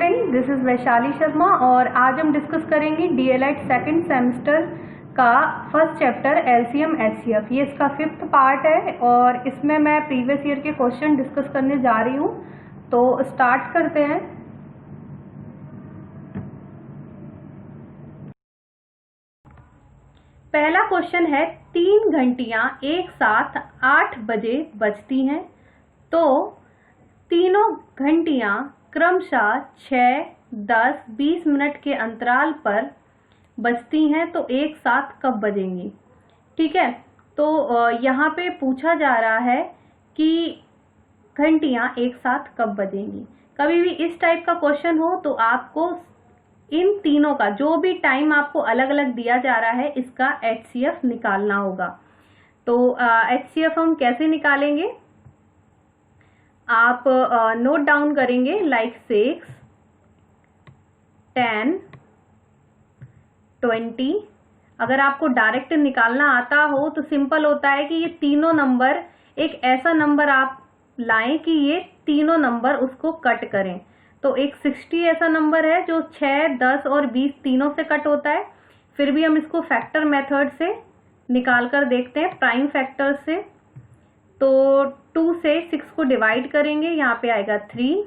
Student, this is Vaishali Sharma और आज हम डिस्कस करेंगे डीएलएड सेकंड सेमेस्टर का फर्स्ट चैप्टर एलसीएम एचसीएफ। ये इसका 5th पार्ट है और इसमें मैं प्रीवियस ईयर के क्वेश्चन डिस्कस करने जा रही हूँ। तो स्टार्ट करते हैं। पहला क्वेश्चन है 3 घंटियाँ एक साथ 8 बजे बजती हैं, तो तीनों घंटियाँ क्रमशः 6, 10, 20 मिनट के अंतराल पर बजती हैं, तो एक साथ कब बजेंगी। ठीक है, तो यहाँ पे पूछा जा रहा है कि घंटियाँ एक साथ कब बजेंगी। कभी भी इस टाइप का क्वेश्चन हो तो आपको इन तीनों का जो भी टाइम आपको अलग अलग दिया जा रहा है इसका एचसीएफ निकालना होगा। तो एचसीएफ हम कैसे निकालेंगे, आप नोट डाउन करेंगे लाइक 6, 10, 20। अगर आपको डायरेक्ट निकालना आता हो तो सिंपल होता है कि ये तीनों नंबर, एक ऐसा नंबर आप लाएं कि ये तीनों नंबर उसको कट करें। तो एक 60 ऐसा नंबर है जो 6, 10 और 20 तीनों से कट होता है। फिर भी हम इसको फैक्टर मेथड से निकाल कर देखते हैं, प्राइम फैक्टर से। तो 2 से 6 को डिवाइड करेंगे, यहाँ पे आएगा 3,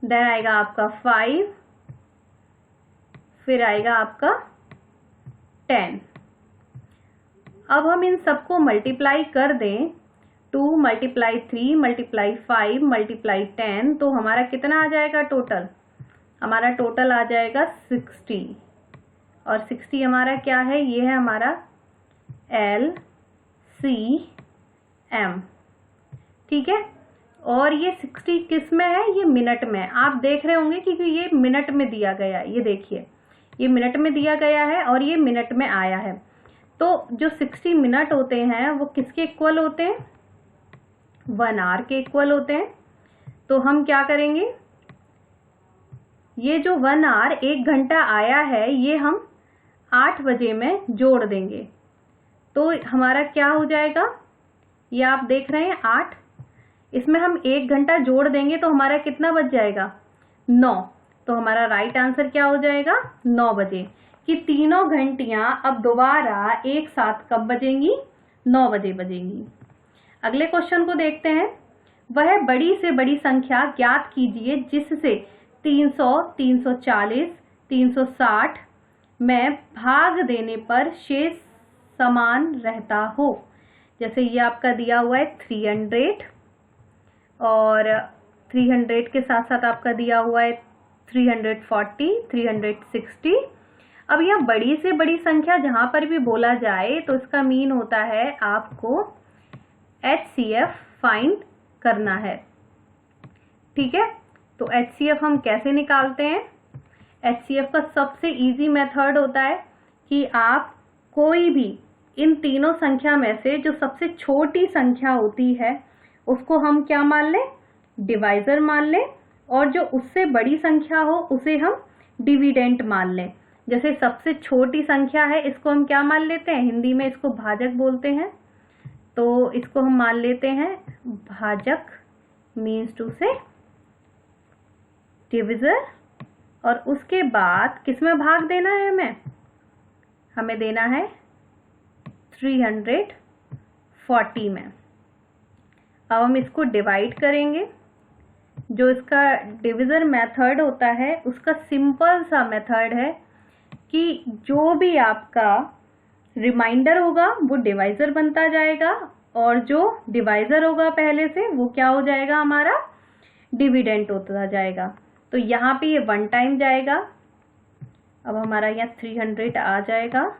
देन आएगा आपका 5, फिर आएगा आपका 10। अब हम इन सबको मल्टीप्लाई कर दें, 2 × 3 × 5 × 10, तो हमारा कितना आ जाएगा टोटल। हमारा टोटल आ जाएगा 60। और 60 हमारा क्या है, ये है हमारा LCM। ठीक है, और ये 60 किस में है, ये मिनट में। आप देख रहे होंगे क्योंकि ये मिनट में दिया गया है, ये देखिए ये मिनट में दिया गया है और ये मिनट में आया है। तो जो 60 मिनट होते हैं वो किसके इक्वल होते हैं, 1 आवर के इक्वल होते हैं। तो हम क्या करेंगे, ये जो 1 आवर 1 घंटा आया है ये हम 8 बजे में जोड़ देंगे, तो हमारा क्या हो जाएगा, ये आप देख रहे हैं 8, इसमें हम 1 घंटा जोड़ देंगे तो हमारा कितना बच जाएगा, 9। तो हमारा राइट आंसर क्या हो जाएगा, 9 बजे। कि तीनों घंटियां अब दोबारा एक साथ कब बजेंगी, 9 बजे बजेंगी। अगले क्वेश्चन को देखते हैं। वह बड़ी से बड़ी संख्या ज्ञात कीजिए जिससे 300, 340, 360 में भाग देने पर शेष समान रहता हो। जैसे ये आपका दिया हुआ है 300 और 300 के साथ साथ आपका दिया हुआ है 340, 360। अब यह बड़ी से बड़ी संख्या जहां पर भी बोला जाए तो इसका मीन होता है आपको एचसीएफ फाइंड करना है। ठीक है, तो एचसीएफ हम कैसे निकालते हैं। एचसीएफ का सबसे इजी मेथड होता है कि आप कोई भी इन तीनों संख्या में से जो सबसे छोटी संख्या होती है उसको हम क्या मान लें, डिवाइजर मान लें, और जो उससे बड़ी संख्या हो उसे हम डिविडेंट मान लें। जैसे सबसे छोटी संख्या है इसको हम क्या मान लेते हैं, हिंदी में इसको भाजक बोलते हैं, तो इसको हम मान लेते हैं भाजक, मीन्स टू से डिविजर। और उसके बाद किसमें भाग देना है, हमें देना है 340 में। अब हम इसको डिवाइड करेंगे। जो इसका डिविजर मेथड होता है उसका सिंपल सा मेथड है कि जो भी आपका रिमाइंडर होगा वो डिवाइजर बनता जाएगा और जो डिवाइजर होगा पहले से वो क्या हो जाएगा, हमारा डिविडेंट होता जाएगा। तो यहाँ पे ये 1 टाइम जाएगा। अब हमारा यहाँ 300 आ जाएगा।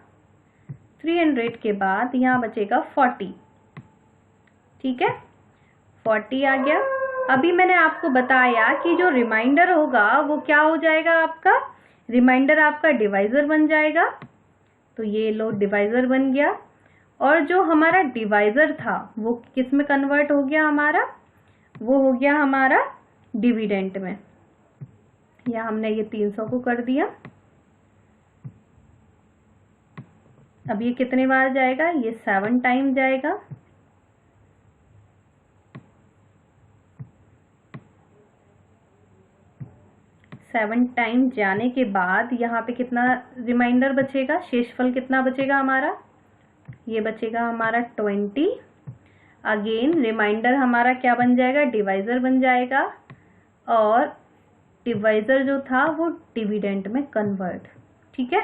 300 के बाद यहाँ बचेगा 40। ठीक है, 40 आ गया। अभी मैंने आपको बताया कि जो रिमाइंडर होगा वो क्या हो जाएगा, आपका रिमाइंडर आपका डिवाइजर बन जाएगा। तो ये लो डिवाइजर बन गया। और जो हमारा डिवाइजर था वो किस में कन्वर्ट हो गया, हमारा वो हो गया हमारा डिविडेंट में। या हमने ये 300 को कर दिया। अब ये कितने बार जाएगा, ये 7 टाइम जाएगा। 7 टाइम जाने के बाद यहाँ पे कितना रिमाइंडर बचेगा, शेषफल कितना बचेगा हमारा, ये बचेगा हमारा 20। अगेन रिमाइंडर हमारा क्या बन जाएगा, डिवाइजर बन जाएगा, और डिवाइजर जो था वो डिविडेंड में कन्वर्ट। ठीक है,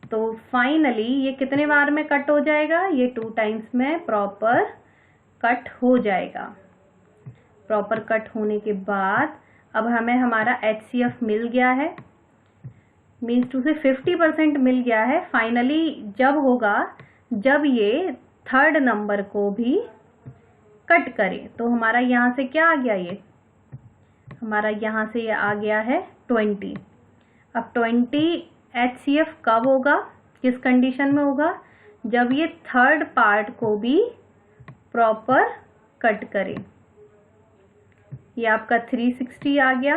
तो फाइनली ये कितने बार में कट हो जाएगा, ये 2 टाइम्स में प्रॉपर कट हो जाएगा। प्रॉपर कट होने के बाद अब हमें हमारा HCF मिल गया है, मीन्स टू से 50% मिल गया है। फाइनली जब होगा जब ये थर्ड नंबर को भी कट करे, तो हमारा यहाँ से क्या आ गया, ये हमारा यहाँ से ये आ गया है 20। अब 20 HCF कब होगा, किस कंडीशन में होगा, जब ये थर्ड पार्ट को भी प्रॉपर कट करे। ये आपका 360 आ गया,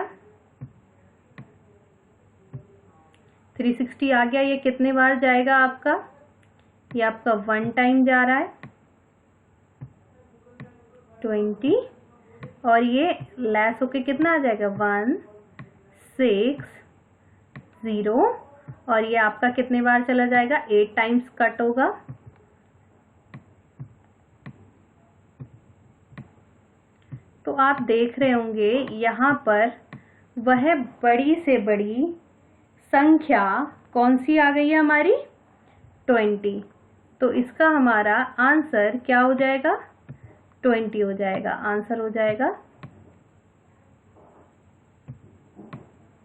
360 आ गया। ये कितने बार जाएगा आपका, ये आपका 1 टाइम जा रहा है 20, और ये लेस होके कितना आ जाएगा 160, और ये आपका कितने बार चला जाएगा, 8 टाइम्स कट होगा। तो आप देख रहे होंगे यहाँ पर वह बड़ी से बड़ी संख्या कौन सी आ गई है हमारी, 20। तो इसका हमारा आंसर क्या हो जाएगा, 20 हो जाएगा। आंसर हो जाएगा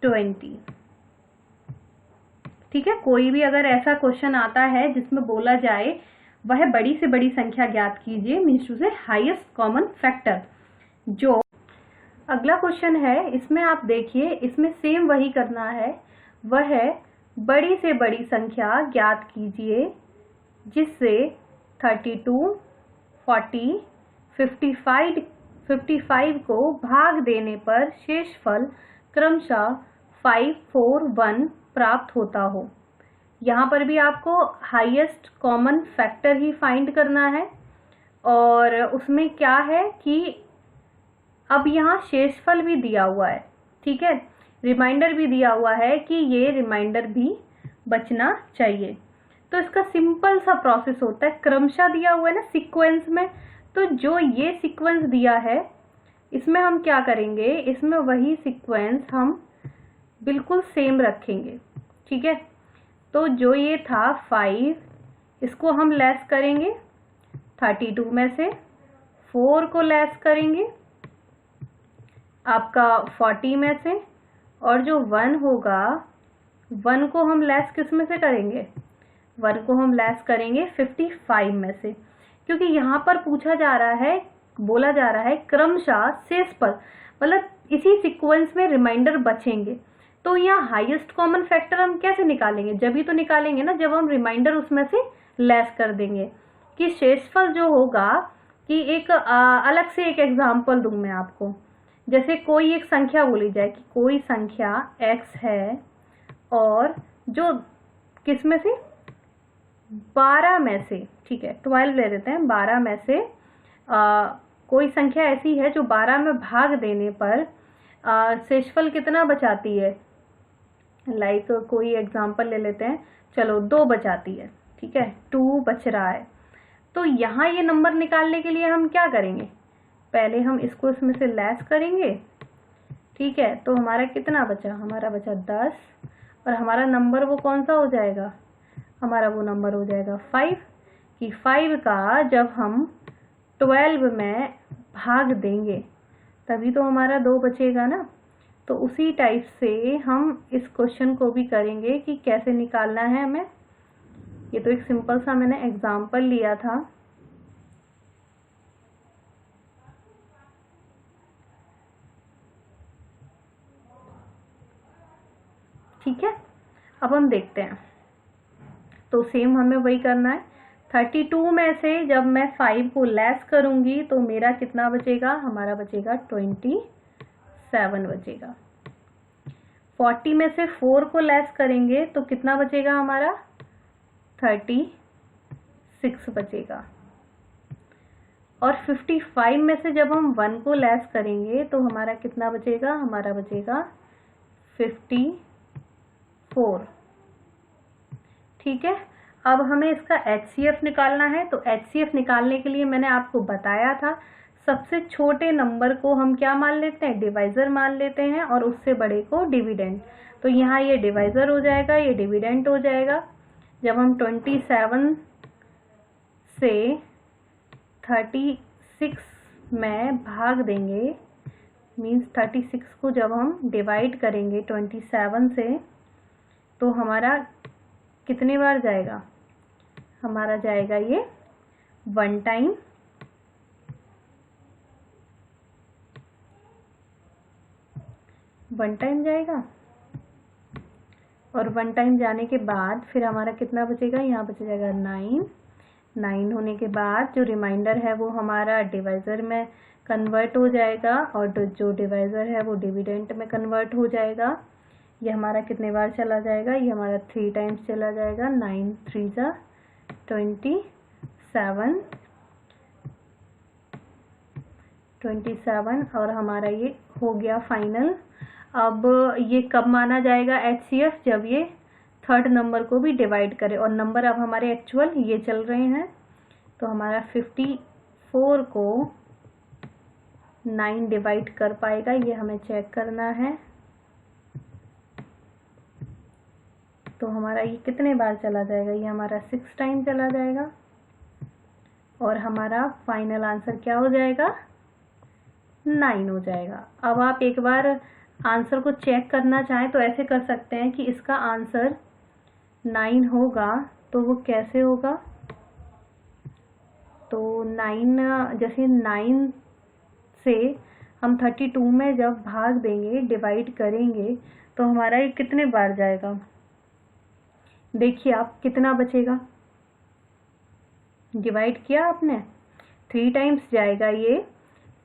20। ठीक है, कोई भी अगर ऐसा क्वेश्चन आता है जिसमें बोला जाए वह बड़ी से बड़ी संख्या ज्ञात कीजिए, मीन्स टू से हाईएस्ट कॉमन फैक्टर। जो अगला क्वेश्चन है इसमें आप देखिए, इसमें सेम वही करना है, वह बड़ी से बड़ी संख्या ज्ञात कीजिए जिससे 32, 40, 55 को भाग देने पर शेषफल क्रमशः 5, 4, 1 प्राप्त होता हो। यहाँ पर भी आपको हाईएस्ट कॉमन फैक्टर ही फाइंड करना है, और उसमें क्या है कि अब यहाँ शेषफल भी दिया हुआ है। ठीक है, रिमाइंडर भी दिया हुआ है कि ये रिमाइंडर भी बचना चाहिए। तो इसका सिंपल सा प्रोसेस होता है, क्रमशः दिया हुआ है ना सीक्वेंस में, तो जो ये सीक्वेंस दिया है इसमें हम क्या करेंगे, इसमें वही सीक्वेंस हम बिल्कुल सेम रखेंगे। ठीक है, तो जो ये था 5, इसको हम लेस करेंगे 32 में से, 4 को लेस करेंगे आपका 40 में से, और जो 1 होगा 1 को हम लेस किस में से करेंगे, 1 को हम लेस करेंगे 55 में से, क्योंकि यहाँ पर पूछा जा रहा है, बोला जा रहा है क्रमशः शेषफल, मतलब इसी सीक्वेंस में रिमाइंडर बचेंगे। तो यहाँ हाईएस्ट कॉमन फैक्टर हम कैसे निकालेंगे, जब ही तो निकालेंगे ना जब हम रिमाइंडर उसमें से लेस कर देंगे। कि शेषफल जो होगा, कि एक अलग से एक एग्जांपल दूं मैं आपको, जैसे कोई एक संख्या बोली जाए कि कोई संख्या x है, और जो किस में से 12 में से, ठीक है 12 ले लेते हैं, 12 में से कोई संख्या ऐसी है जो 12 में भाग देने पर शेषफल कितना बचाती है, लाइक कोई एग्जांपल ले लेते हैं, चलो 2 बचाती है। ठीक है, 2 बच रहा है। तो यहाँ ये नंबर निकालने के लिए हम क्या करेंगे, पहले हम इसको इसमें से लेस करेंगे। ठीक है, तो हमारा कितना बचा, हमारा बचा 10, और हमारा नंबर वो कौन सा हो जाएगा, हमारा वो नंबर हो जाएगा 5। कि 5 का जब हम 12 में भाग देंगे तभी तो हमारा 2 बचेगा ना। तो उसी टाइप से हम इस क्वेश्चन को भी करेंगे कि कैसे निकालना है हमें। ये तो एक सिंपल सा मैंने एग्जाम्पल लिया था। ठीक है, अब हम देखते हैं, तो सेम हमें वही करना है। 32 में से जब मैं 5 को लेस करूंगी तो मेरा कितना बचेगा, हमारा बचेगा 27 बचेगा। 40 में से 4 को लेस करेंगे तो कितना बचेगा, हमारा 36 बचेगा। और 55 में से जब हम 1 को लेस करेंगे तो हमारा कितना बचेगा, हमारा बचेगा 54। ठीक है, अब हमें इसका HCF निकालना है। तो HCF निकालने के लिए मैंने आपको बताया था, सबसे छोटे नंबर को हम क्या मान लेते हैं, डिवाइजर मान लेते हैं, और उससे बड़े को डिविडेंड। तो यहाँ ये डिवाइजर हो जाएगा, ये डिविडेंड हो जाएगा। जब हम 27 से 36 में भाग देंगे, मीन्स 36 को जब हम डिवाइड करेंगे 27 से, तो हमारा कितने बार जाएगा, हमारा जाएगा ये 1 टाइम। जाएगा, और 1 टाइम जाने के बाद फिर हमारा कितना बचेगा, यहाँ बच जाएगा 9 होने के बाद जो रिमाइंडर है वो हमारा डिवाइजर में कन्वर्ट हो जाएगा, और जो डिवाइजर है वो डिविडेंड में कन्वर्ट हो जाएगा। ये हमारा कितने बार चला जाएगा, ये हमारा 3 टाइम्स चला जाएगा। 9 3 जा 27 और हमारा ये हो गया फाइनल। अब ये कब माना जाएगा HCF, जब ये थर्ड नंबर को भी डिवाइड करे, और नंबर अब हमारे एक्चुअल ये चल रहे हैं। तो हमारा 54 को 9 डिवाइड कर पाएगा, ये हमें चेक करना है। तो हमारा ये कितने बार चला जाएगा, ये हमारा 6 टाइम चला जाएगा, और हमारा फाइनल आंसर क्या हो जाएगा, 9 हो जाएगा। अब आप एक बार आंसर को चेक करना चाहें तो ऐसे कर सकते हैं कि इसका आंसर 9 होगा, तो वो कैसे होगा, तो 9 जैसे 9 से हम 32 में जब भाग देंगे, डिवाइड करेंगे, तो हमारा ये कितने बार जाएगा, देखिए आप कितना बचेगा, डिवाइड किया आपने 3 टाइम्स जाएगा ये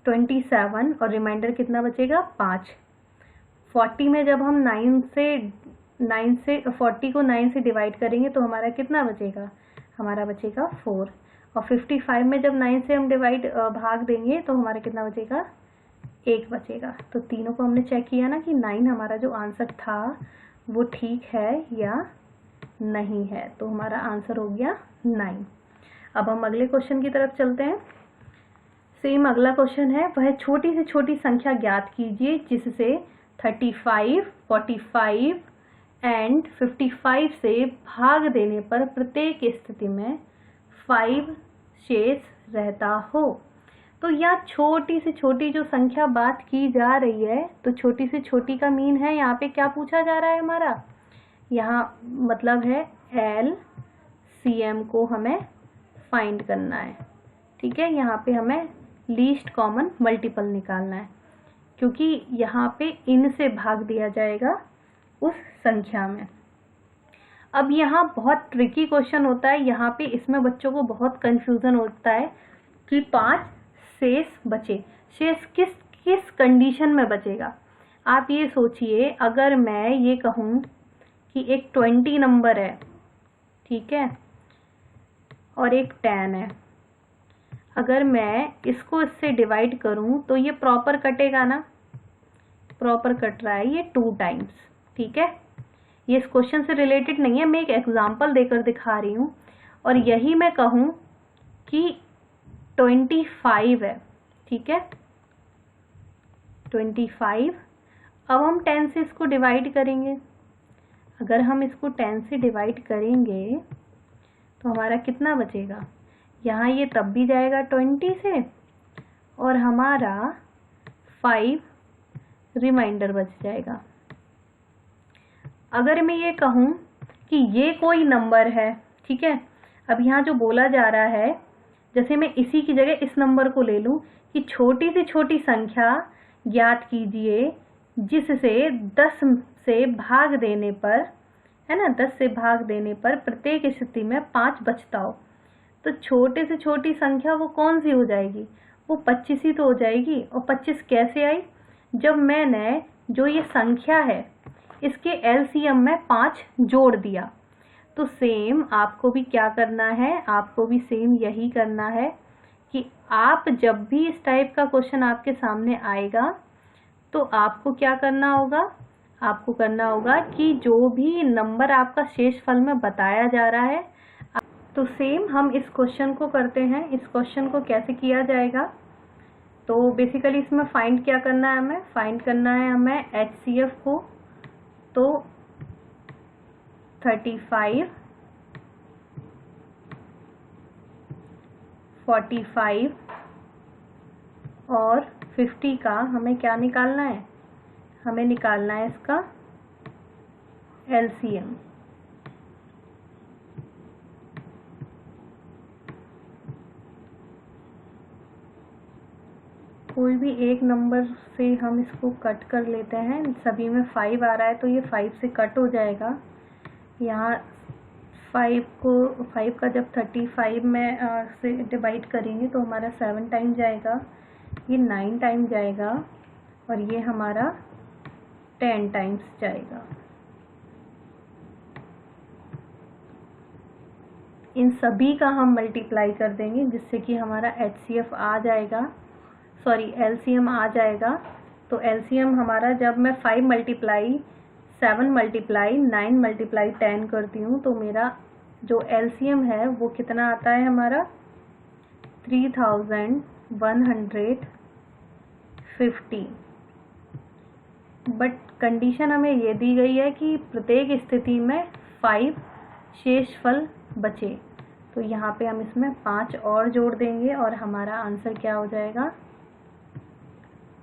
27, और रिमाइंडर कितना बचेगा 5। 40 में जब हम 9 से 40 को 9 से डिवाइड करेंगे तो हमारा कितना बचेगा, हमारा बचेगा 4। और 55 में जब 9 से हम भाग देंगे तो हमारा कितना बचेगा, 1 बचेगा। तो तीनों को हमने चेक किया ना कि 9 हमारा जो आंसर था वो ठीक है या नहीं है, तो हमारा आंसर हो गया 9। अब हम अगले क्वेश्चन की तरफ चलते हैं। सेम अगला क्वेश्चन है, वह छोटी से छोटी संख्या ज्ञात कीजिए जिससे 35, 45 एंड 55 से भाग देने पर प्रत्येक स्थिति में 5 शेष रहता हो। तो यहाँ छोटी से छोटी जो संख्या बात की जा रही है, तो छोटी से छोटी का मीन है, यहाँ पे क्या पूछा जा रहा है हमारा, यहाँ मतलब है LCM को हमें फाइंड करना है। ठीक है, यहाँ पे हमें लीस्ट कॉमन मल्टीपल निकालना है, क्योंकि यहाँ पे इन से भाग दिया जाएगा उस संख्या में। अब यहाँ बहुत ट्रिकी क्वेश्चन होता है, यहाँ पे इसमें बच्चों को बहुत कंफ्यूजन होता है कि 5 शेष बचे, शेष किस कंडीशन में बचेगा। आप ये सोचिए, अगर मैं ये कहूँ कि एक 20 नंबर है, ठीक है, और एक 10 है, अगर मैं इसको इससे डिवाइड करूं तो ये प्रॉपर कटेगा ना, प्रॉपर कट रहा है ये 2 टाइम्स। ठीक है, ये इस क्वेश्चन से रिलेटेड नहीं है, मैं एक एग्जांपल देकर दिखा रही हूं। और यही मैं कहूं कि 25 है, ठीक है, 25, अब हम 10 से इसको डिवाइड करेंगे। अगर हम इसको 10 से डिवाइड करेंगे तो हमारा कितना बचेगा, यहाँ ये तब भी जाएगा 20 से, और हमारा 5 रिमाइंडर बच जाएगा। अगर मैं ये कहूँ कि ये कोई नंबर है, ठीक है, अब यहाँ जो बोला जा रहा है, जैसे मैं इसी की जगह इस नंबर को ले लूँ कि छोटी से छोटी संख्या ज्ञात कीजिए जिससे 10 से भाग देने पर, है ना, 10 से भाग देने पर प्रत्येक स्थिति में 5 बचता हो। तो छोटे से छोटी संख्या वो कौन सी हो जाएगी, वो 25 ही तो हो जाएगी। और 25 कैसे आई, जब मैंने जो ये संख्या है इसके LCM में 5 जोड़ दिया। तो सेम आपको भी क्या करना है, आपको भी सेम यही करना है कि आप जब भी इस टाइप का क्वेश्चन आपके सामने आएगा तो आपको क्या करना होगा, आपको करना होगा कि जो भी नंबर आपका शेषफल में बताया जा रहा है, तो सेम हम इस क्वेश्चन को करते हैं। इस क्वेश्चन को कैसे किया जाएगा, तो बेसिकली इसमें फाइंड क्या करना है, हमें फाइंड करना है हमें HCF को। तो 35, 45 और 50 का हमें क्या निकालना है, हमें निकालना है इसका LCM। कोई भी एक नंबर से हम इसको कट कर लेते हैं, सभी में 5 आ रहा है तो ये 5 से कट हो जाएगा। यहाँ 5 का जब 35 में से डिवाइड करेंगे तो हमारा 7 टाइम जाएगा, ये 9 टाइम जाएगा और ये हमारा 10 टाइम्स जाएगा। इन सभी का हम मल्टीप्लाई कर देंगे जिससे कि हमारा HCF आ जाएगा, सॉरी LCM आ जाएगा। तो LCM हमारा जब मैं 5 मल्टीप्लाई 7 मल्टीप्लाई 9 मल्टीप्लाई 10 करती हूँ तो मेरा जो LCM है वो कितना आता है हमारा 3150। बट कंडीशन हमें ये दी गई है कि प्रत्येक स्थिति में 5 शेषफल बचे, तो यहाँ पे हम इसमें 5 और जोड़ देंगे और हमारा आंसर क्या हो जाएगा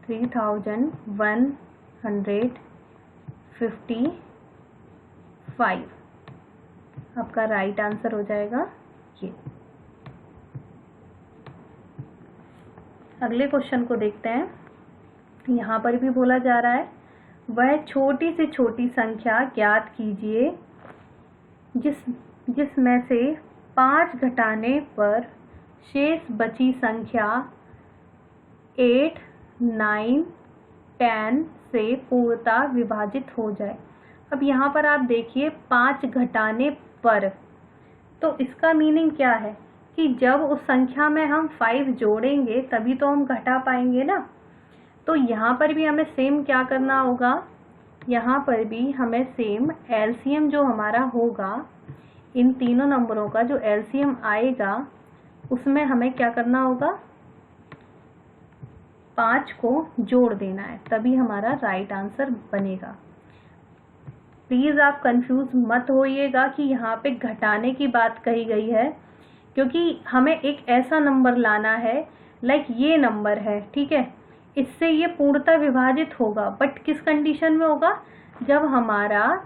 3155। आपका राइट आंसर हो जाएगा ये। अगले क्वेश्चन को देखते हैं। यहाँ पर भी बोला जा रहा है वह छोटी से छोटी संख्या ज्ञात कीजिए जिसमें से 5 घटाने पर शेष बची संख्या 8, 9, 10 से पूर्णतः विभाजित हो जाए। अब यहाँ पर आप देखिए 5 घटाने पर, तो इसका मीनिंग क्या है कि जब उस संख्या में हम 5 जोड़ेंगे तभी तो हम घटा पाएंगे ना। तो यहाँ पर भी हमें सेम क्या करना होगा, यहाँ पर भी हमें सेम LCM जो हमारा होगा, इन तीनों नंबरों का जो LCM आएगा उसमें हमें क्या करना होगा 5 को जोड़ देना है, तभी हमारा राइट आंसर बनेगा। प्लीज आप कंफ्यूज मत होइएगा कि यहाँ पे घटाने की बात कही गई है, क्योंकि हमें एक ऐसा नंबर लाना है, लाइक ये नंबर है, ठीक है, इससे ये पूर्णतः विभाजित होगा, बट किस कंडीशन में होगा, जब हमारा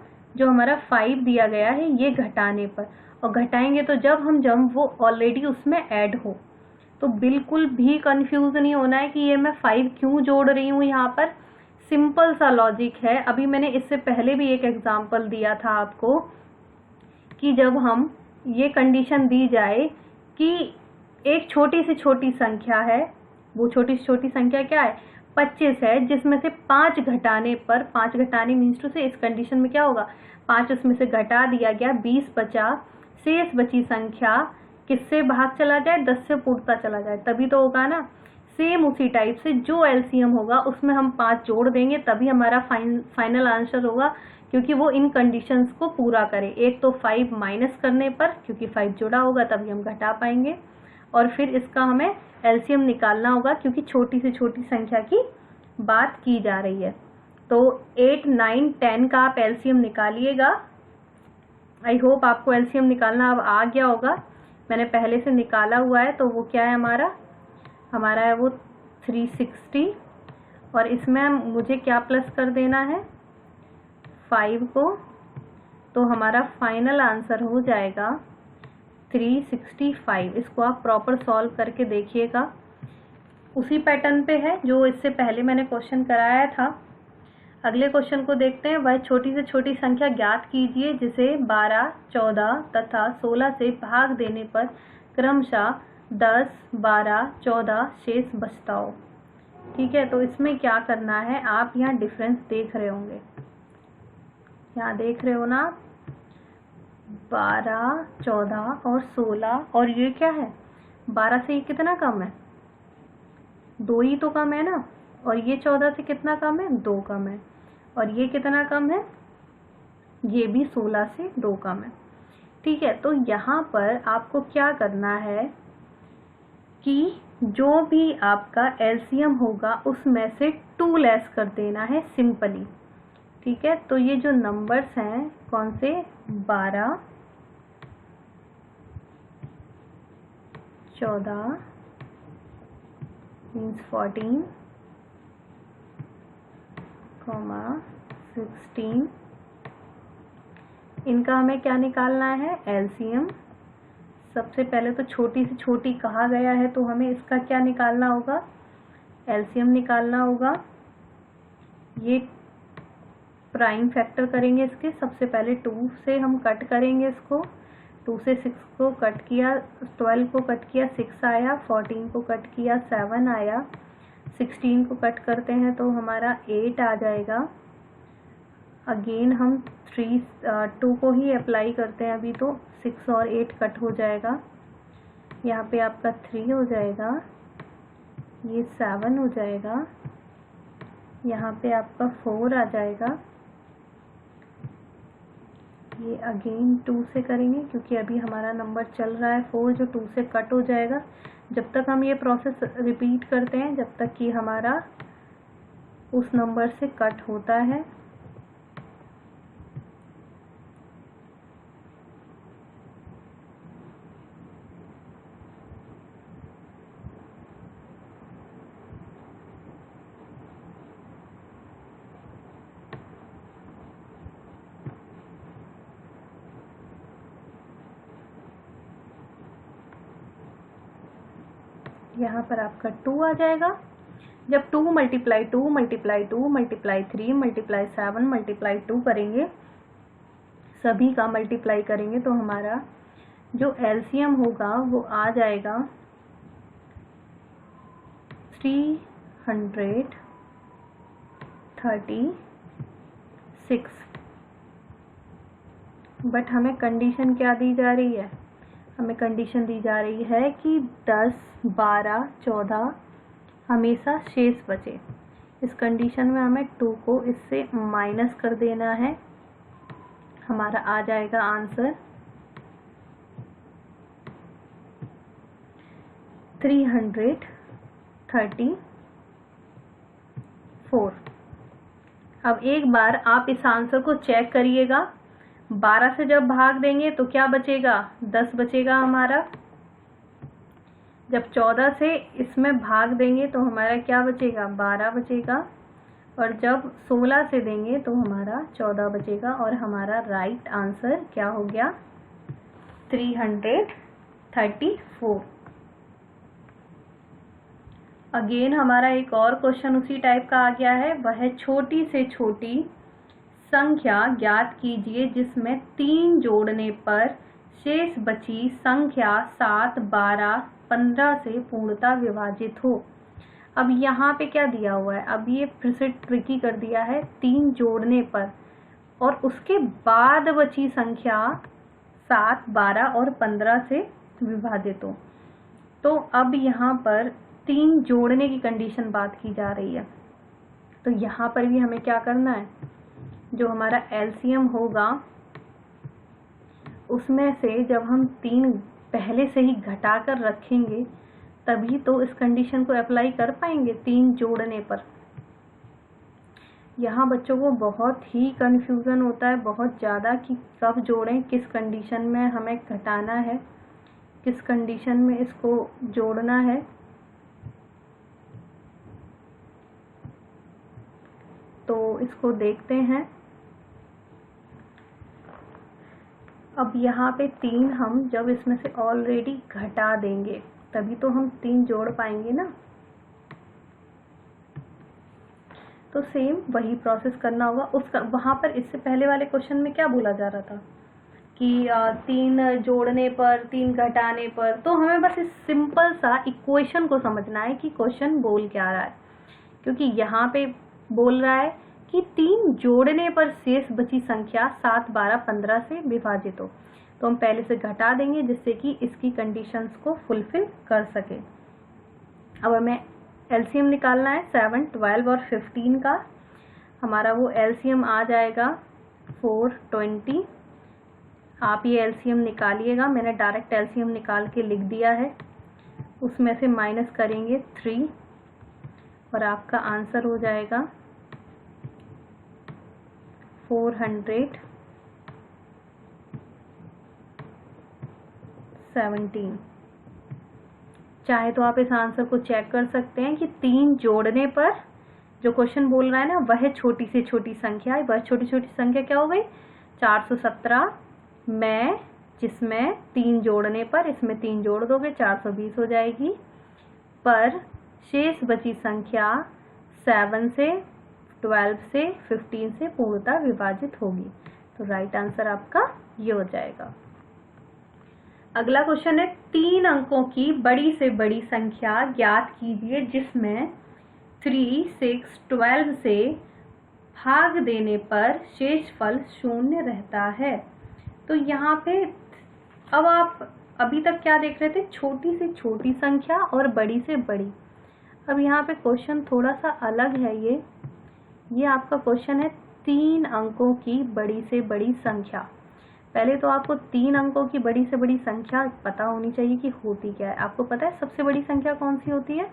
5 दिया गया है ये घटाने पर, और घटाएंगे तो जब वो ऑलरेडी उसमें ऐड हो। तो बिल्कुल भी कंफ्यूज नहीं होना है कि ये मैं 5 क्यों जोड़ रही हूँ। यहाँ पर सिंपल सा लॉजिक है। अभी मैंने इससे पहले भी एक एग्जांपल दिया था आपको कि जब हम ये कंडीशन दी जाए कि एक छोटी से छोटी संख्या है, वो छोटी से छोटी संख्या क्या है 25 है, जिसमें से 5 घटाने पर, 5 घटाने मीन्स टू से इस कंडीशन में क्या होगा 5 उसमें से घटा दिया गया, 20 बचा, शेष बची संख्या किससे भाग चला जाए 10 से पूर्णतः चला जाए, तभी तो होगा ना। सेम उसी टाइप से जो LCM होगा उसमें हम 5 जोड़ देंगे तभी हमारा फाइनल आंसर होगा, क्योंकि वो इन कंडीशंस को पूरा करे। एक तो 5 माइनस करने पर, क्योंकि 5 जुड़ा होगा तभी हम घटा पाएंगे, और फिर इसका हमें LCM निकालना होगा क्योंकि छोटी से छोटी संख्या की बात की जा रही है। तो 8, 9, 10 का आप LCM निकालिएगा। आई होप आपको LCM निकालना अब आ गया होगा, मैंने पहले से निकाला हुआ है। तो वो क्या है हमारा है वो 360, और इसमें मुझे क्या प्लस कर देना है 5 को, तो हमारा फाइनल आंसर हो जाएगा 365। इसको आप प्रॉपर सॉल्व करके देखिएगा, उसी पैटर्न पे है जो इससे पहले मैंने क्वेश्चन कराया था। अगले क्वेश्चन को देखते हैं। वह छोटी से छोटी संख्या ज्ञात कीजिए जिसे 12, 14 तथा 16 से भाग देने पर क्रमशः 10, 12, 14 शेष बचता हो। ठीक है, तो इसमें क्या करना है, आप यहाँ डिफरेंस देख रहे होंगे, यहाँ देख रहे हो ना 12, 14 और 16, और ये क्या है 12 से ये कितना कम है 2 ही तो कम है ना, और ये 14 से कितना कम है 2 कम है। और ये कितना कम है, ये भी 16 से 2 कम है। ठीक है, तो यहाँ पर आपको क्या करना है कि जो भी आपका एलसीएम होगा उसमें से 2 लेस कर देना है सिंपली। ठीक है, तो ये जो नंबर्स हैं कौन से, 12, 14 मीन्स 14, 16, इनका हमें क्या निकालना है, एलसीएम। सबसे पहले तो छोटी से छोटी कहा गया है तो हमें इसका क्या निकालना होगा, एलसीएम निकालना होगा। ये प्राइम फैक्टर करेंगे इसके, सबसे पहले 2 से हम कट करेंगे इसको, 2 से 6 को कट किया, 12 को कट किया 6 आया, 14 को कट किया 7 आया, 16 को कट करते हैं तो हमारा 8 आ जाएगा। अगेन हम 2 को ही अप्लाई करते हैं अभी, तो 6 और 8 कट हो जाएगा, यहाँ पे आपका 3 हो जाएगा, ये 7 हो जाएगा, यहाँ पे आपका 4 आ जाएगा। ये अगेन 2 से करेंगे क्योंकि अभी हमारा नंबर चल रहा है 4 जो 2 से कट हो जाएगा। जब तक हम ये प्रोसेस रिपीट करते हैं जब तक कि हमारा उस नंबर से कट होता है। यहाँ पर आपका 2 आ जाएगा। जब 2 multiply 2 multiply 2 multiply 3 multiply 7 multiply 2 करेंगे, सभी का मल्टीप्लाई करेंगे तो हमारा जो एलसीएम होगा वो आ जाएगा 336। बट हमें कंडीशन क्या दी जा रही है, हमें कंडीशन दी जा रही है कि 10, 12, 14 हमेशा शेष बचे। इस कंडीशन में हमें 2 को इससे माइनस कर देना है, हमारा आ जाएगा आंसर 334। अब एक बार आप इस आंसर को चेक करिएगा, 12 से जब भाग देंगे तो क्या बचेगा, 10 बचेगा हमारा। जब 14 से इसमें भाग देंगे तो हमारा क्या बचेगा, 12 बचेगा। और जब 16 से देंगे तो हमारा 14 बचेगा। और हमारा राइट आंसर क्या हो गया, 334। अगेन हमारा एक और क्वेश्चन उसी टाइप का आ गया है, वह छोटी से छोटी संख्या ज्ञात कीजिए जिसमें 3 जोड़ने पर शेष बची संख्या 7, 12, 15 से पूर्णतः विभाजित हो। अब यहाँ पे क्या दिया हुआ है, अब ये फिर से ट्रिकी कर दिया है, 3 जोड़ने पर और उसके बाद बची संख्या 7, 12 और 15 से विभाजित हो। तो अब यहाँ पर 3 जोड़ने की कंडीशन बात की जा रही है, तो यहाँ पर भी हमें क्या करना है, जो हमारा एलसीएम होगा उसमें से जब हम 3 पहले से ही घटा कर रखेंगे तभी तो इस कंडीशन को अप्लाई कर पाएंगे 3 जोड़ने पर। यहाँ बच्चों को बहुत ही कंफ्यूजन होता है बहुत ज़्यादा कि कब जोड़ें, किस कंडीशन में हमें घटाना है, किस कंडीशन में इसको जोड़ना है। तो इसको देखते हैं। अब यहाँ पे 3 हम जब इसमें से ऑलरेडी घटा देंगे तभी तो हम 3 जोड़ पाएंगे ना। तो सेम वही प्रोसेस करना होगा। उसका वहाँ पर इससे पहले वाले क्वेश्चन में क्या बोला जा रहा था कि 3 जोड़ने पर 3 घटाने पर, तो हमें बस इस सिंपल सा इक्वेशन को समझना है कि क्वेश्चन बोल क्या रहा है। क्योंकि यहाँ पे बोल रहा है कि 3 जोड़ने पर शेष बची संख्या 7, 12, 15 से विभाजित हो, तो हम पहले से घटा देंगे जिससे कि इसकी कंडीशंस को फुलफिल कर सके। अब हमें एलसीएम निकालना है 7, 12 और 15 का। हमारा वो एलसीएम आ जाएगा 420। आप ये एलसीएम निकालिएगा, मैंने डायरेक्ट एलसीएम निकाल के लिख दिया है। उसमें से माइनस करेंगे 3 और आपका आंसर हो जाएगा 417। चाहे तो आप इस आंसर को चेक कर सकते हैं कि 3 जोड़ने पर जो क्वेश्चन बोल रहा है ना, वह छोटी से छोटी संख्या है। वह छोटी छोटी संख्या क्या हो गई? 417 में, जिसमें 3 जोड़ने पर, इसमें 3 जोड़ दोगे 420 हो जाएगी। पर शेष बची संख्या 7 से, 12 से, 15 से पूर्णतः विभाजित होगी। तो राइट आंसर आपका ये हो जाएगा। अगला क्वेश्चन है 3 अंकों की बड़ी से बड़ी संख्या ज्ञात कीजिए जिसमें 3, 6, 12 से भाग देने पर शेषफल 0 रहता है। तो यहाँ पे अब आप अभी तक क्या देख रहे थे? छोटी से छोटी संख्या और बड़ी से बड़ी। अब यहाँ पे क्वेश्चन थोड़ा सा अलग है। ये आपका क्वेश्चन है 3 अंकों की बड़ी से बड़ी संख्या। पहले तो आपको 3 अंकों की बड़ी से बड़ी संख्या पता होनी चाहिए कि होती क्या है। आपको पता है सबसे बड़ी संख्या कौन सी होती है?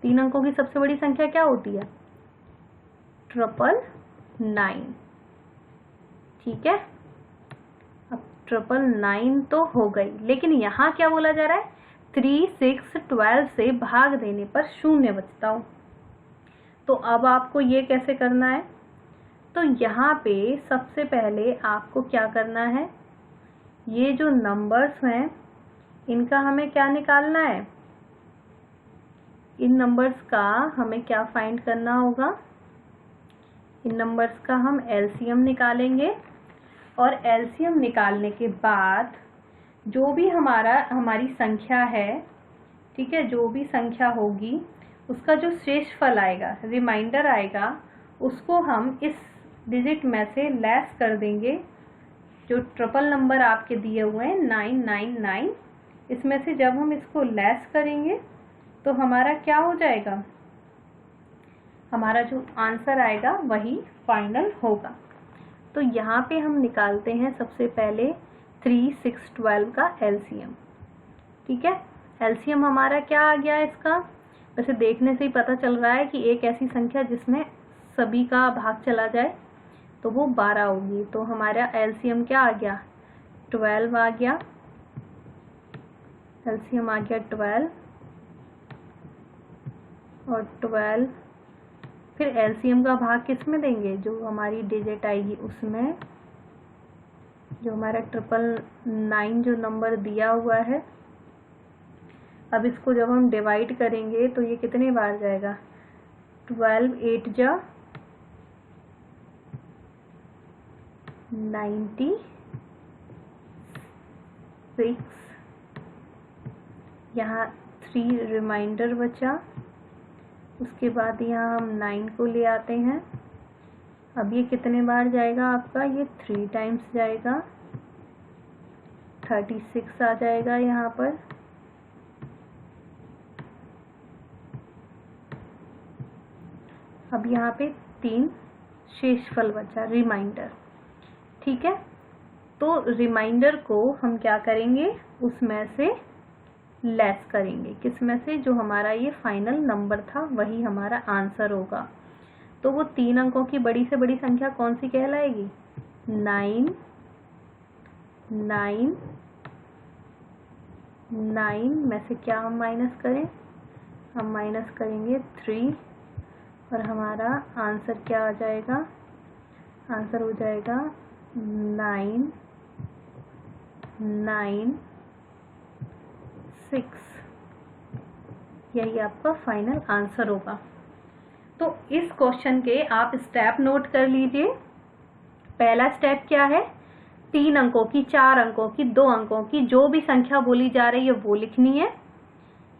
3 अंकों की सबसे बड़ी संख्या क्या होती है? 999। ठीक है, अब 999 तो हो गई, लेकिन यहाँ क्या बोला जा रहा है? 3, 6, 12 से भाग देने पर 0 बचता हो। तो अब आपको ये कैसे करना है? तो यहाँ पे सबसे पहले आपको क्या करना है? ये जो नंबर्स हैं इनका हमें क्या निकालना है? इन नंबर्स का हमें क्या फाइंड करना होगा? इन नंबर्स का हम एलसीएम निकालेंगे और एलसीएम निकालने के बाद जो भी हमारी संख्या है, ठीक है, जो भी संख्या होगी उसका जो शेषफल आएगा, रिमाइंडर आएगा, उसको हम इस डिजिट में से लेस कर देंगे। जो ट्रिपल नंबर आपके दिए हुए हैं 999, इसमें से जब हम इसको लेस करेंगे तो हमारा क्या हो जाएगा? हमारा जो आंसर आएगा वही फाइनल होगा। तो यहाँ पे हम निकालते हैं सबसे पहले 3, 6, 12 का एलसीएम। ठीक है, एलसीएम हमारा क्या आ गया इसका? वैसे देखने से ही पता चल रहा है कि एक ऐसी संख्या जिसमें सभी का भाग चला जाए तो वो 12 होगी। तो हमारा एलसीएम क्या आ गया? 12 आ गया। एलसीएम आ गया 12 और 12। फिर एलसीएम का भाग किस में देंगे? जो हमारी डिजिट आएगी उसमें। जो हमारा 999 जो नंबर दिया हुआ है, अब इसको जब हम डिवाइड करेंगे तो ये कितने बार जाएगा? 12 8 जा 96। यहाँ 3 रिमाइंडर बचा। उसके बाद यहाँ हम 9 को ले आते हैं। अब ये कितने बार जाएगा आपका? ये 3 टाइम्स जाएगा, 36 आ जाएगा यहाँ पर। अब यहाँ पे 3 शेषफल बचा, रिमाइंडर। ठीक है, तो रिमाइंडर को हम क्या करेंगे? उसमें से लेस करेंगे। किसमें से? जो हमारा ये फाइनल नंबर था वही हमारा आंसर होगा। तो वो 3 अंकों की बड़ी से बड़ी संख्या कौन सी कहलाएगी? 9 9 9 में से क्या हम माइनस करें? हम माइनस करेंगे 3 और हमारा आंसर क्या आ जाएगा? आंसर हो जाएगा 9 9 6। यही आपका फाइनल आंसर होगा। तो इस क्वेश्चन के आप स्टेप नोट कर लीजिए। पहला स्टेप क्या है? 3 अंकों की, 4 अंकों की, 2 अंकों की जो भी संख्या बोली जा रही है वो लिखनी है।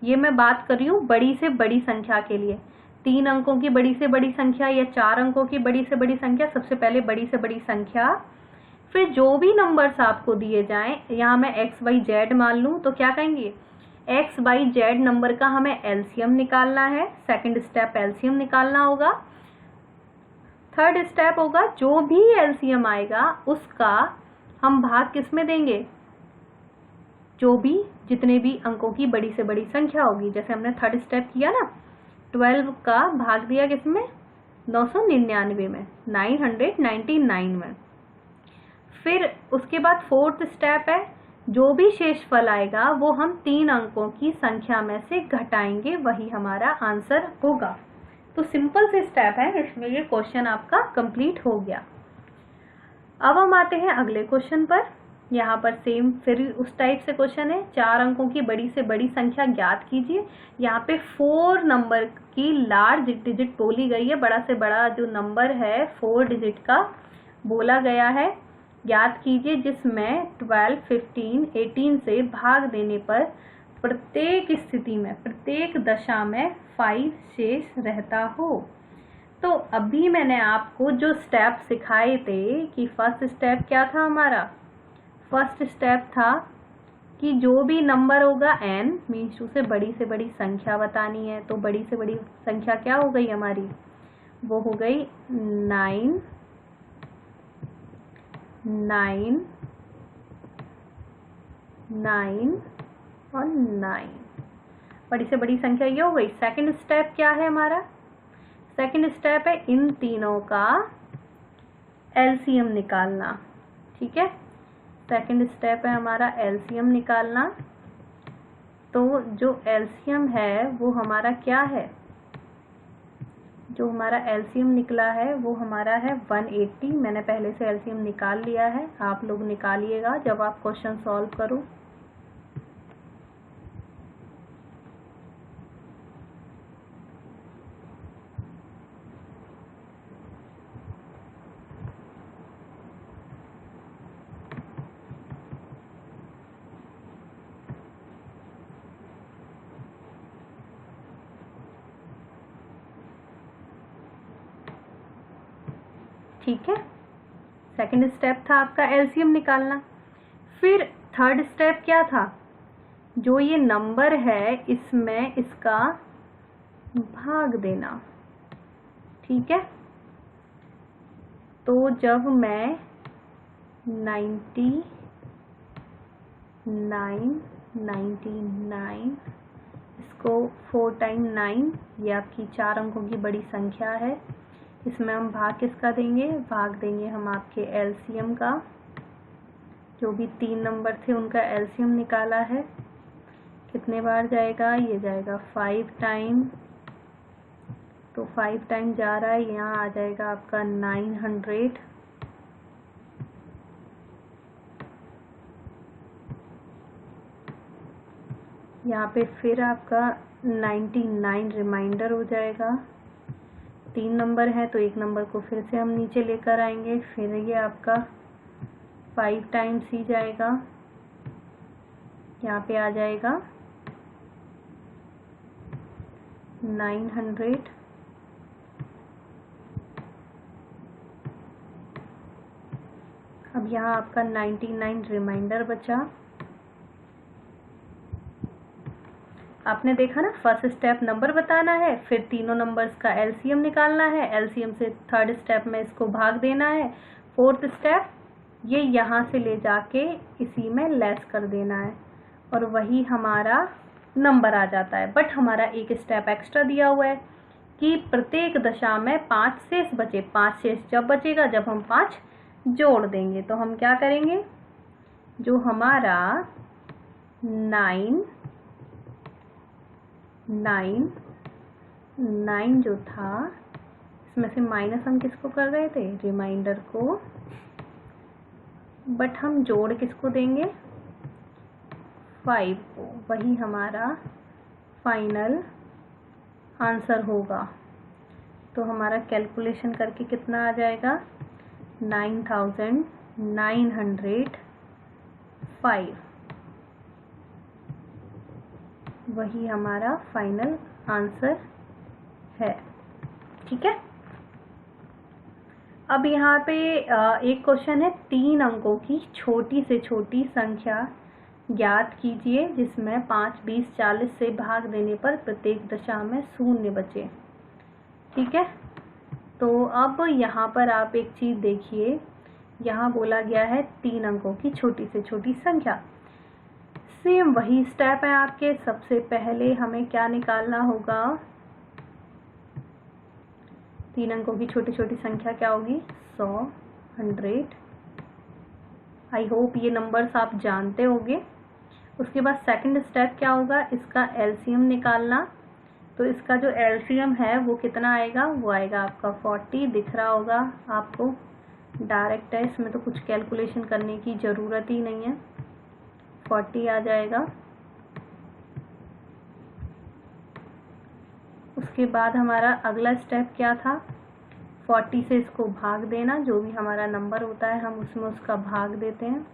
ये मैं बात कर रही हूँ बड़ी से बड़ी संख्या के लिए। 3 अंकों की बड़ी से बड़ी संख्या या 4 अंकों की बड़ी से बड़ी संख्या, सबसे पहले बड़ी से बड़ी संख्या। फिर जो भी नंबर्स आपको दिए जाएं, यहाँ मैं एक्स वाई जेड मान लूँ तो क्या कहेंगे? एक्स वाई जेड नंबर का हमें एलसीएम निकालना है। सेकंड स्टेप एलसीएम निकालना होगा। थर्ड स्टेप होगा, जो भी एलसीएम आएगा उसका हम भाग किस में देंगे, जो भी जितने भी अंकों की बड़ी से बड़ी संख्या होगी। जैसे हमने थर्ड स्टेप किया ना, 12 का भाग दिया किसमें, 999 में, 999 में। फिर उसके बाद फोर्थ स्टेप है, जो भी शेषफल आएगा वो हम 3 अंकों की संख्या में से घटाएंगे, वही हमारा आंसर होगा। तो सिंपल से स्टेप है, इसमें ये क्वेश्चन आपका कंप्लीट हो गया। अब हम आते हैं अगले क्वेश्चन पर। यहाँ पर सेम फिर उस टाइप से क्वेश्चन है, 4 अंकों की बड़ी से बड़ी संख्या ज्ञात कीजिए। यहाँ पे 4 नंबर की लार्ज डिजिट बोली गई है, बड़ा से बड़ा जो नंबर है 4 डिजिट का बोला गया है, ज्ञात कीजिए जिसमें 12, 15, 18 से भाग देने पर प्रत्येक स्थिति में, प्रत्येक दशा में 5 शेष रहता हो। तो अभी मैंने आपको जो स्टेप सिखाए थे कि फर्स्ट स्टेप क्या था हमारा, फर्स्ट स्टेप था कि जो भी नंबर होगा n मीन्स उसे बड़ी से बड़ी संख्या बतानी है। तो बड़ी से बड़ी संख्या क्या हो गई हमारी, वो हो गई 9 9 9 और 9, बड़ी से बड़ी संख्या ये हो गई। सेकंड स्टेप क्या है हमारा, सेकंड स्टेप है इन तीनों का एलसीएम निकालना। ठीक है, सेकंड स्टेप है हमारा एलसीएम निकालना। तो जो एलसीएम है वो हमारा क्या है, जो हमारा एलसीएम निकला है वो हमारा है 180। मैंने पहले से एलसीएम निकाल लिया है, आप लोग निकालिएगा जब आप क्वेश्चन सॉल्व करो। ठीक है, सेकंड स्टेप था आपका एलसीएम निकालना। फिर थर्ड स्टेप क्या था, जो ये नंबर है इसमें इसका भाग देना। ठीक है, तो जब मैं 99 इसको 4 टाइम 9, ये आपकी 4 अंकों की बड़ी संख्या है, इसमें हम भाग किसका देंगे, भाग देंगे हम आपके एलसीएम का। जो भी 3 नंबर थे उनका एलसीएम निकाला है, कितने बार जाएगा, ये जाएगा 5 टाइम। तो 5 टाइम जा रहा है, यहाँ आ जाएगा आपका 900। यहाँ पे फिर आपका 99 रिमाइंडर हो जाएगा। 3 नंबर है तो 1 नंबर को फिर से हम नीचे लेकर आएंगे, फिर ये आपका 5 टाइम्स ही जाएगा, यहाँ पे आ जाएगा 900। अब यहाँ आपका 99 रिमाइंडर बचा। आपने देखा ना, फर्स्ट स्टेप नंबर बताना है, फिर तीनों नंबर्स का एलसीएम निकालना है, एलसीएम से थर्ड स्टेप में इसको भाग देना है, फोर्थ स्टेप ये यहाँ से ले जाके इसी में लेस कर देना है और वही हमारा नंबर आ जाता है। बट हमारा एक स्टेप एक्स्ट्रा दिया हुआ है कि प्रत्येक दशा में 5 शेष बचे। 5 शेष जब बचेगा जब हम 5 जोड़ देंगे। तो हम क्या करेंगे, जो हमारा 9 जो था इसमें से माइनस हम किसको कर रहे थे, रिमाइंडर को, बट हम जोड़ किसको देंगे, 5 को। वही हमारा फाइनल आंसर होगा। तो हमारा कैलकुलेशन करके कितना आ जाएगा, 9905। वही हमारा फाइनल आंसर है। ठीक है, अब यहाँ पे एक क्वेश्चन है, 3 अंकों की छोटी से छोटी संख्या ज्ञात कीजिए जिसमें 5, 20, 40 से भाग देने पर प्रत्येक दशा में 0 बचे। ठीक है, तो अब यहाँ पर आप एक चीज़ देखिए, यहाँ बोला गया है 3 अंकों की छोटी से छोटी संख्या। सेम वही स्टेप है आपके। सबसे पहले हमें क्या निकालना होगा, 3 अंकों की छोटी छोटी संख्या क्या होगी, 100, 100। आई होप ये नंबर्स आप जानते होंगे। उसके बाद सेकंड स्टेप क्या होगा, इसका एलसीएम निकालना। तो इसका जो एलसीएम है वो कितना आएगा, वो आएगा आपका 40। दिख रहा होगा आपको, डायरेक्ट है, इसमें तो कुछ कैलकुलेशन करने की ज़रूरत ही नहीं है, 40 आ जाएगा। उसके बाद हमारा अगला स्टेप क्या था, 40 से इसको भाग देना, जो भी हमारा नंबर होता है हम उसमें उसका भाग देते हैं।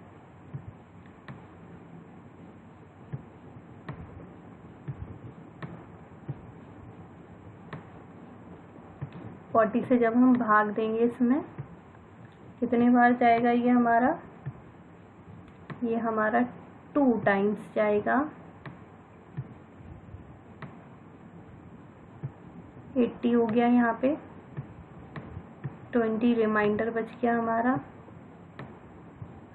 फोर्टी से जब हम भाग देंगे इसमें कितने बार जाएगा, ये हमारा 2 टाइम्स जाएगा। 80 हो गया यहाँ पे, 20 रिमाइंडर बच गया हमारा।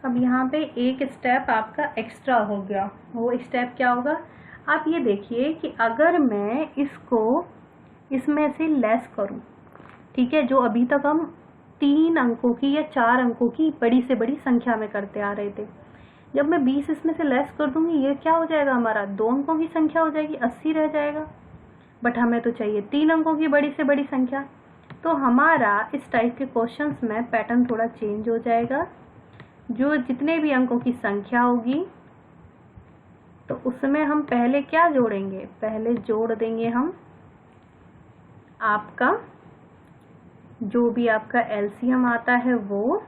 अब यहाँ पे एक स्टेप आपका एक्स्ट्रा हो गया। वो स्टेप क्या होगा, आप ये देखिए कि अगर मैं इसको इसमें से लेस करूँ, ठीक है, जो अभी तक हम 3 अंकों की या 4 अंकों की बड़ी से बड़ी संख्या में करते आ रहे थे, जब मैं 20 इसमें से लेस कर दूंगी, ये क्या हो जाएगा, हमारा 2 अंकों की संख्या हो जाएगी, 80 रह जाएगा। बट हमें तो चाहिए 3 अंकों की बड़ी से बड़ी संख्या। तो हमारा इस टाइप के क्वेश्चंस में पैटर्न थोड़ा चेंज हो जाएगा। जो जितने भी अंकों की संख्या होगी तो उसमें हम पहले क्या जोड़ेंगे, पहले जोड़ देंगे हम आपका जो भी आपका एलसीएम आता है वो,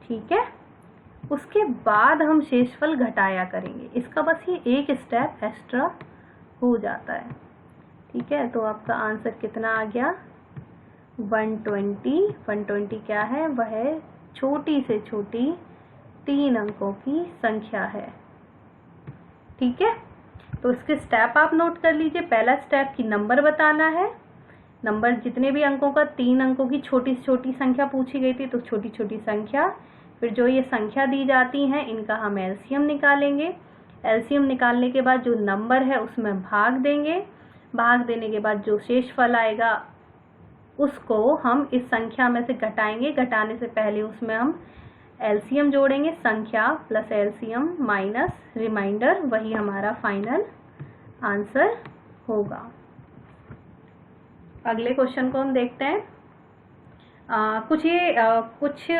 ठीक है। उसके बाद हम शेषफल घटाया करेंगे। इसका बस ये एक स्टेप एक्स्ट्रा हो जाता है, ठीक है। तो आपका आंसर कितना आ गया, 120। 120 क्या है, वह छोटी से छोटी 3 अंकों की संख्या है, ठीक है। तो इसके स्टेप आप नोट कर लीजिए। पहला स्टेप की नंबर बताना है, नंबर जितने भी अंकों का, 3 अंकों की छोटी से छोटी संख्या पूछी गई थी तो छोटी छोटी संख्या। फिर जो ये संख्या दी जाती हैं इनका हम एलसीएम निकालेंगे। एलसीएम निकालने के बाद जो नंबर है उसमें भाग देंगे। भाग देने के बाद जो शेषफल आएगा उसको हम इस संख्या में से घटाएंगे। घटाने से पहले उसमें हम एलसीएम जोड़ेंगे, संख्या प्लस एलसीएम माइनस रिमाइंडर, वही हमारा फाइनल आंसर होगा। अगले क्वेश्चन को हम देखते हैं। कुछ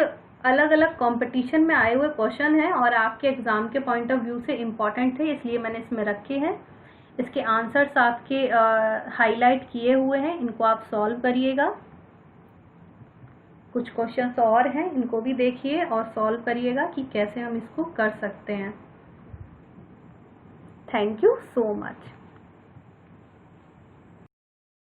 अलग अलग कंपटीशन में आए हुए क्वेश्चन हैं और आपके एग्जाम के पॉइंट ऑफ व्यू से इम्पॉर्टेंट थे, इसलिए मैंने इसमें रखे हैं। इसके आंसर्स आपके हाईलाइट किए हुए हैं, इनको आप सॉल्व करिएगा। कुछ क्वेश्चंस और हैं, इनको भी देखिए और सॉल्व करिएगा कि कैसे हम इसको कर सकते हैं। Thank you so much.